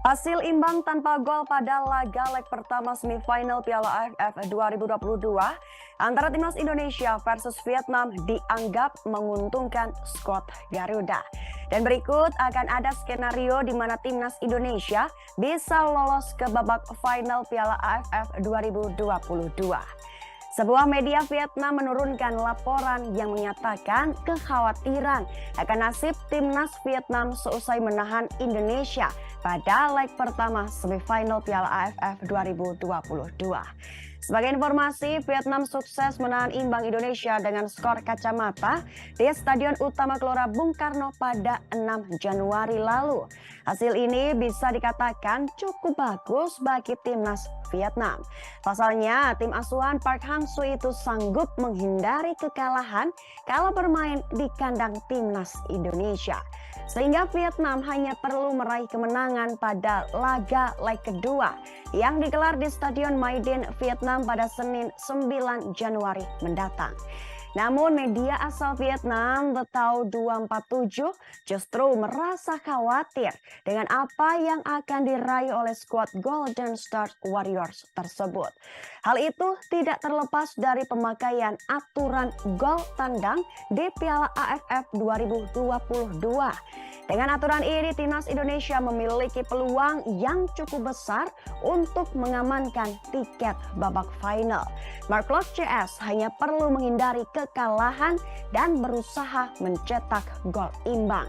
Hasil imbang tanpa gol pada laga leg pertama semifinal Piala AFF 2022 antara Timnas Indonesia versus Vietnam dianggap menguntungkan skuad Garuda. Dan berikut akan ada skenario di mana Timnas Indonesia bisa lolos ke babak final Piala AFF 2022. Sebuah media Vietnam menurunkan laporan yang menyatakan kekhawatiran akan nasib Timnas Vietnam seusai menahan Indonesia pada leg pertama semifinal Piala AFF 2022. Sebagai informasi, Vietnam sukses menahan imbang Indonesia dengan skor kacamata di Stadion Utama Gelora Bung Karno pada 6 Januari lalu. Hasil ini bisa dikatakan cukup bagus bagi Timnas Vietnam. Pasalnya, tim asuhan Park Hang-seo itu sanggup menghindari kekalahan kalau bermain di kandang Timnas Indonesia. Sehingga Vietnam hanya perlu meraih kemenangan pada laga leg kedua yang digelar di Stadion My Dinh, Vietnam pada Senin 9 Januari mendatang. Namun media asal Vietnam The Tau 247 justru merasa khawatir dengan apa yang akan diraih oleh skuad Golden Star Warriors tersebut. Hal itu tidak terlepas dari pemakaian aturan gol tandang di Piala AFF 2022. Dengan aturan ini, Timnas Indonesia memiliki peluang yang cukup besar untuk mengamankan tiket babak final. Mark Locke CS hanya perlu menghindari kekalahan dan berusaha mencetak gol imbang.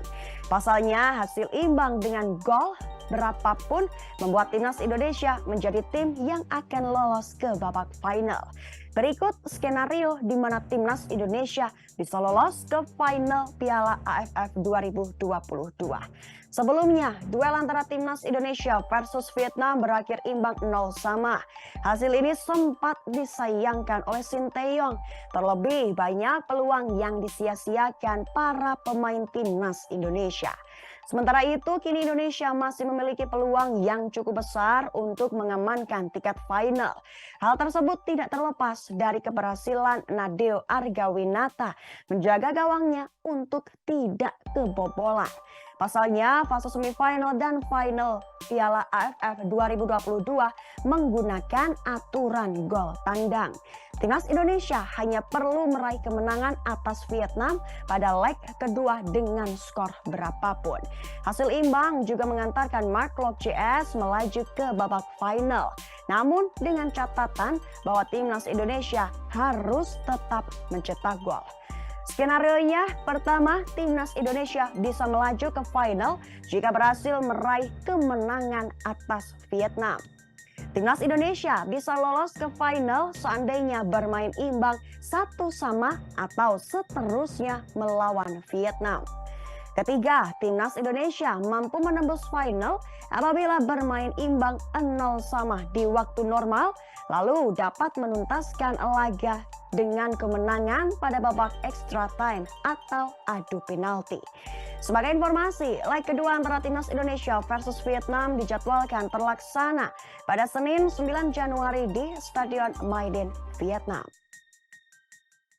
Pasalnya, hasil imbang dengan gol berapapun membuat Timnas Indonesia menjadi tim yang akan lolos ke babak final. Berikut skenario di mana Timnas Indonesia bisa lolos ke final Piala AFF 2022. Sebelumnya, duel antara Timnas Indonesia versus Vietnam berakhir imbang 0-0. Hasil ini sempat disayangkan oleh Sinteyong. Terlebih banyak peluang yang disia-siakan para pemain Timnas Indonesia. Sementara itu, kini Indonesia masih memiliki peluang yang cukup besar untuk mengamankan tiket final. Hal tersebut tidak terlepas dari keberhasilan Nadeo Argawinata menjaga gawangnya untuk tidak kebobolan. Pasalnya, fase semifinal dan final Piala AFF 2022 menggunakan aturan gol tandang. Timnas Indonesia hanya perlu meraih kemenangan atas Vietnam pada leg kedua dengan skor berapapun. Hasil imbang juga mengantarkan Mark Locke CS melaju ke babak final. Namun dengan catatan bahwa Timnas Indonesia harus tetap mencetak gol. Skenarionya, pertama, Timnas Indonesia bisa melaju ke final jika berhasil meraih kemenangan atas Vietnam. Timnas Indonesia bisa lolos ke final seandainya bermain imbang 1-1 atau seterusnya melawan Vietnam. Ketiga, Timnas Indonesia mampu menembus final apabila bermain imbang 0-0 di waktu normal, lalu dapat menuntaskan laga dengan kemenangan pada babak extra time atau adu penalti. Sebagai informasi, leg kedua antara Timnas Indonesia versus Vietnam dijadwalkan terlaksana pada Senin 9 Januari di Stadion My Dinh, Vietnam.